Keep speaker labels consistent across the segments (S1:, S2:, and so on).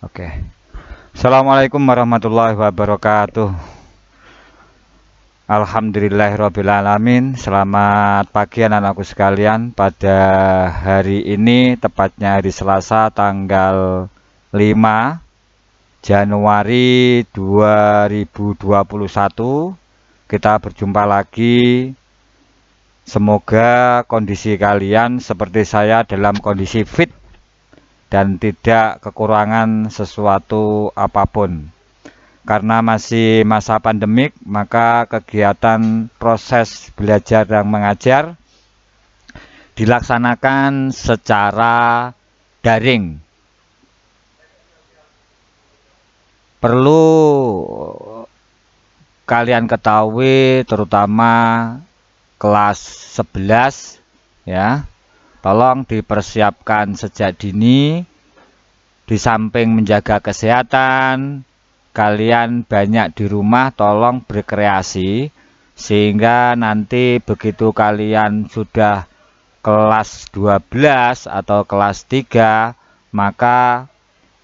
S1: Oke. Assalamualaikum warahmatullahi wabarakatuh. Alhamdulillahirrabbilalamin. Selamat pagi anak-anakku sekalian. Pada hari ini, tepatnya hari Selasa tanggal 5 Januari 2021, kita berjumpa lagi. Semoga kondisi kalian seperti saya dalam kondisi fit dan tidak kekurangan sesuatu apapun. Karena masih masa pandemik, maka kegiatan proses belajar dan mengajar dilaksanakan secara daring. Perlu kalian ketahui, terutama kelas 11 ya, tolong dipersiapkan sejak dini. Di samping menjaga kesehatan, kalian banyak di rumah, tolong berkreasi, sehingga nanti begitu kalian sudah kelas 12 atau kelas 3, maka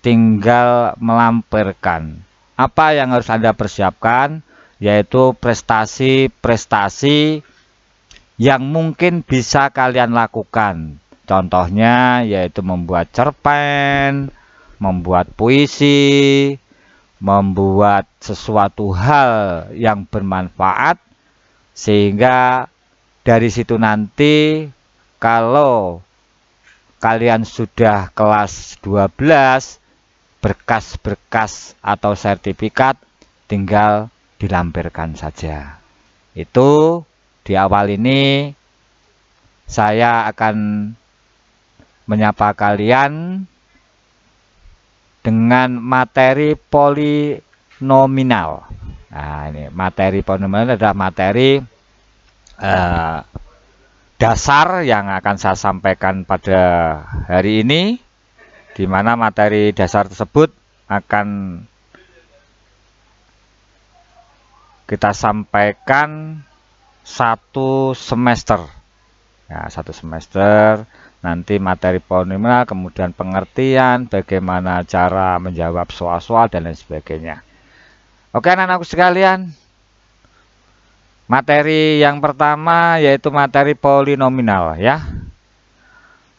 S1: tinggal melampirkan. Apa yang harus Anda persiapkan? Yaitu prestasi-prestasi yang mungkin bisa kalian lakukan. Contohnya yaitu membuat cerpen, membuat puisi, membuat sesuatu hal yang bermanfaat, sehingga dari situ nanti kalau kalian sudah kelas 12, berkas-berkas atau sertifikat tinggal dilampirkan saja. Itu di awal ini saya akan menyapa kalian dengan materi polinominal. Nah, ini materi polinominal adalah materi dasar yang akan saya sampaikan pada hari ini, di mana materi dasar tersebut akan kita sampaikan satu semester. Ya, satu semester. Nanti materi polinomial, kemudian pengertian, bagaimana cara menjawab soal-soal, dan lain sebagainya. Oke anak-anakku sekalian, materi yang pertama yaitu materi polinomial ya.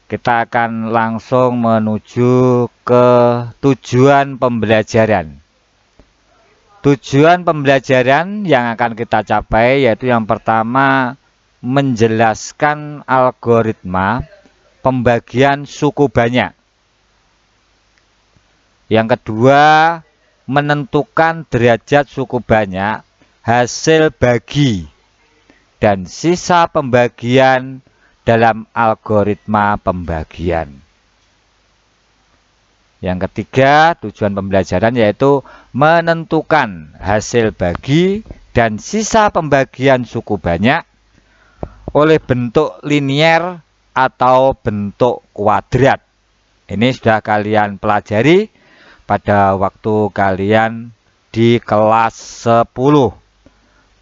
S1: Kita akan langsung menuju ke tujuan pembelajaran. Tujuan pembelajaran yang akan kita capai yaitu yang pertama, menjelaskan algoritma pembagian suku banyak. Yang kedua, menentukan derajat suku banyak hasil bagi dan sisa pembagian dalam algoritma pembagian. Yang ketiga, tujuan pembelajaran yaitu menentukan hasil bagi dan sisa pembagian suku banyak oleh bentuk linier atau bentuk kuadrat. Ini sudah kalian pelajari pada waktu kalian di kelas 10.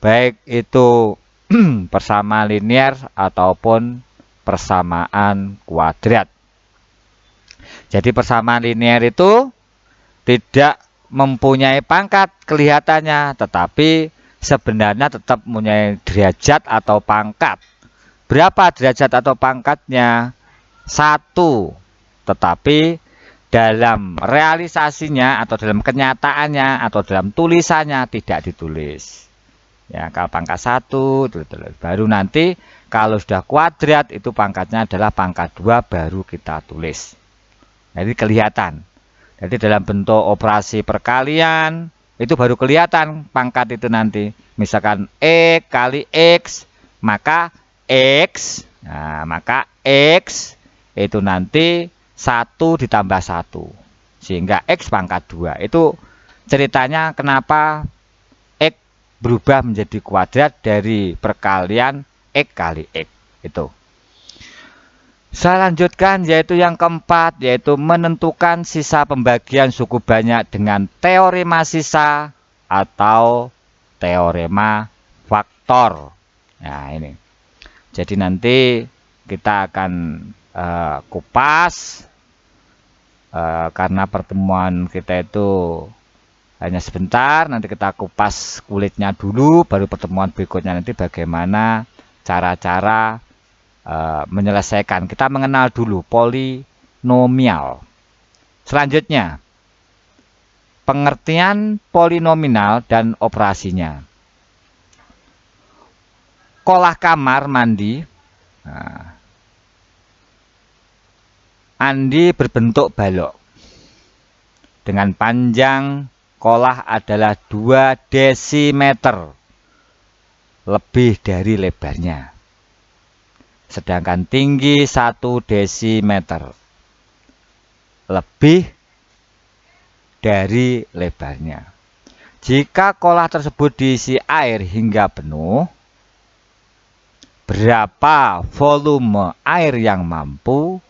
S1: Baik itu persamaan linier ataupun persamaan kuadrat. Jadi persamaan linier itu tidak mempunyai pangkat kelihatannya, tetapi sebenarnya tetap mempunyai derajat atau pangkat. Berapa derajat atau pangkatnya? 1. Tetapi dalam realisasinya atau dalam kenyataannya atau dalam tulisannya tidak ditulis. Ya, kalau pangkat 1 baru nanti kalau sudah kuadrat itu pangkatnya adalah pangkat 2 baru kita tulis. Jadi kelihatan. Jadi dalam bentuk operasi perkalian itu baru kelihatan pangkat itu nanti. Misalkan E kali X, maka X, maka X itu nanti 1 ditambah 1. Sehingga X pangkat 2. Itu ceritanya kenapa X berubah menjadi kuadrat dari perkalian X kali X. Itu. Saya lanjutkan yaitu yang keempat, yaitu menentukan sisa pembagian suku banyak dengan teorema sisa atau teorema faktor. Nah ini. Jadi nanti kita akan kupas karena pertemuan kita itu hanya sebentar, nanti kita kupas kulitnya dulu, baru pertemuan berikutnya nanti bagaimana cara-cara menyelesaikan. Kita mengenal dulu polinomial. Selanjutnya, pengertian polinomial dan operasinya. Kolah kamar mandi. Nah, Andi berbentuk balok. Dengan panjang kolah adalah 2 desimeter. Lebih dari lebarnya. Sedangkan tinggi 1 desimeter. Lebih dari lebarnya. Jika kolah tersebut diisi air hingga penuh, berapa volume air yang mampu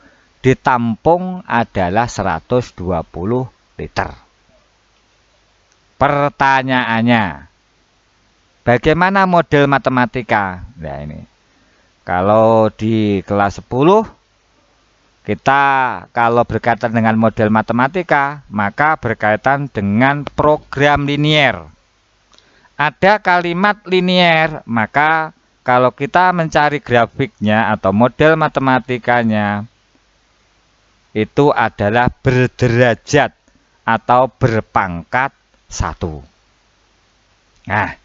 S1: ditampung adalah 120 liter. Pertanyaannya, bagaimana model matematika? Nah ini, kalau di kelas 10, kita kalau berkaitan dengan model matematika, maka berkaitan dengan program linier. Ada kalimat linier, maka kalau kita mencari grafiknya atau model matematikanya, itu adalah berderajat atau berpangkat 1. Nah,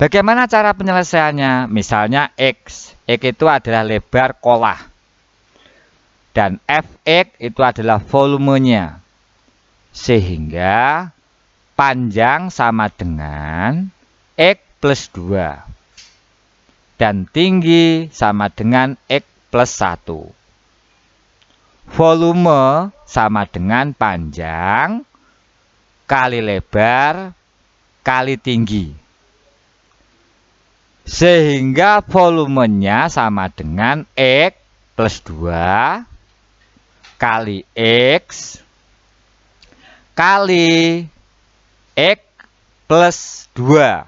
S1: bagaimana cara penyelesaiannya? Misalnya X. X itu adalah lebar kolah. Dan Fx itu adalah volumenya. Sehingga panjang sama dengan X plus 2. Dan tinggi sama dengan X plus 1. Volume sama dengan panjang kali lebar kali tinggi. Sehingga volumenya sama dengan X plus 2 kali X kali X plus 2.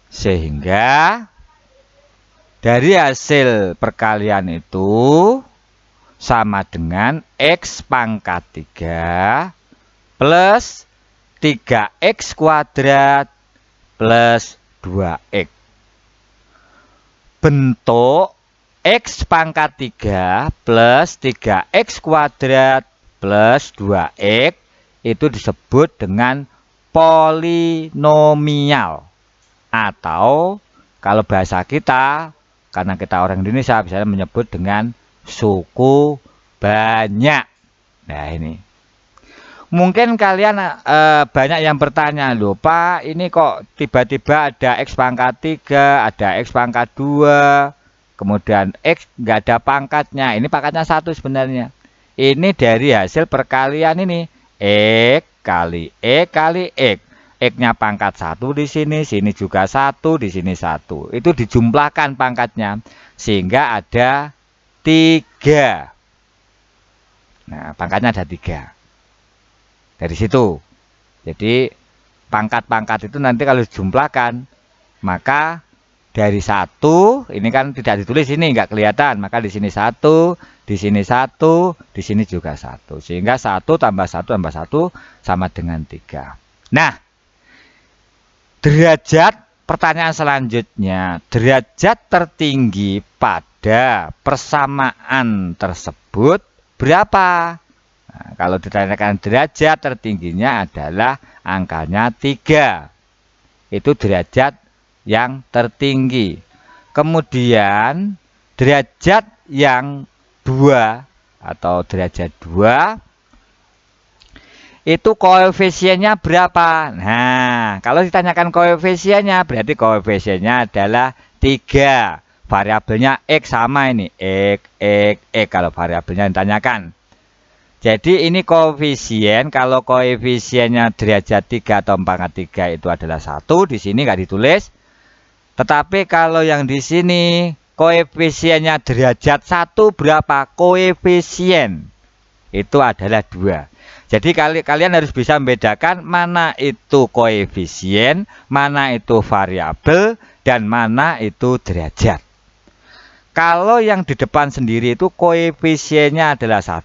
S1: Sehingga dari hasil perkalian itu sama dengan X pangkat 3 plus 3X kuadrat plus 2X. Bentuk X pangkat 3 plus 3X kuadrat plus 2X itu disebut dengan polinomial. Atau kalau bahasa kita, karena kita orang Indonesia, bisa menyebut dengan suku banyak. Nah ini. Mungkin kalian banyak yang bertanya, loh Pak, ini kok tiba-tiba ada X pangkat 3, ada X pangkat 2, kemudian X nggak ada pangkatnya. Ini pangkatnya 1 sebenarnya. Ini dari hasil perkalian ini. X kali X kali X. X-nya pangkat 1 di sini, sini juga 1, di sini 1. Itu dijumlahkan pangkatnya. Sehingga ada 3. Nah, pangkatnya ada 3. Dari situ. Jadi, pangkat-pangkat itu nanti kalau dijumlahkan, maka dari 1, ini kan tidak ditulis ini, nggak kelihatan. Maka di sini 1, di sini 1, di sini juga 1. Sehingga 1 tambah 1 tambah 1 sama dengan 3. Nah, derajat, pertanyaan selanjutnya, derajat tertinggi pada persamaan tersebut berapa? Nah, kalau ditanyakan derajat tertingginya adalah angkanya 3. Itu derajat yang tertinggi. Kemudian derajat yang 2 atau derajat 2 itu koefisiennya berapa? Nah, kalau ditanyakan koefisiennya, berarti koefisiennya adalah 3. Variabelnya X sama ini. X. Kalau variabelnya ditanyakan. Jadi ini koefisien. Kalau koefisiennya derajat 3 atau pangkat 3 itu adalah 1. Di sini nggak ditulis. Tetapi kalau yang di sini, koefisiennya derajat 1 berapa? Koefisien. Itu adalah 2. Jadi kalian harus bisa membedakan mana itu koefisien, mana itu variabel, dan mana itu derajat. Kalau yang di depan sendiri itu koefisiennya adalah 1.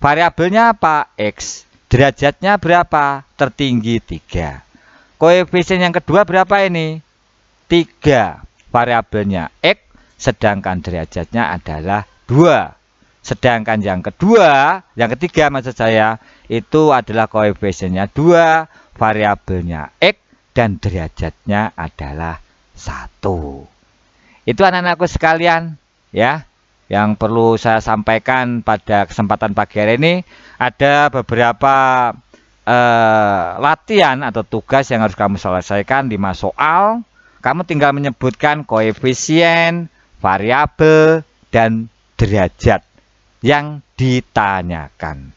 S1: Variabelnya apa? X. Derajatnya berapa? Tertinggi 3. Koefisien yang kedua berapa ini? 3. Variabelnya X, sedangkan derajatnya adalah 2. Sedangkan yang ketiga maksud saya, itu adalah koefisiennya 2, variabelnya X, dan derajatnya adalah 1. Itu anak-anakku sekalian, ya. Yang perlu saya sampaikan pada kesempatan pagi hari ini, ada beberapa latihan atau tugas yang harus kamu selesaikan 5 soal. Kamu tinggal menyebutkan koefisien, variabel, dan derajat yang ditanyakan.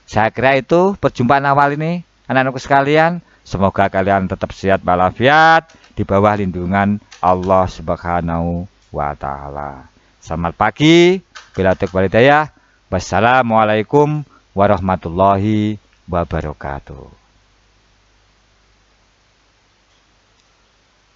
S1: Saya kira itu perjumpaan awal ini, anak-anakku sekalian. Semoga kalian tetap sehat walafiat di bawah lindungan Allah Subhanahu wa Ta'ala. Selamat pagi. Bila taufiq wal hidayah. Wassalamualaikum warahmatullahi wabarakatuh.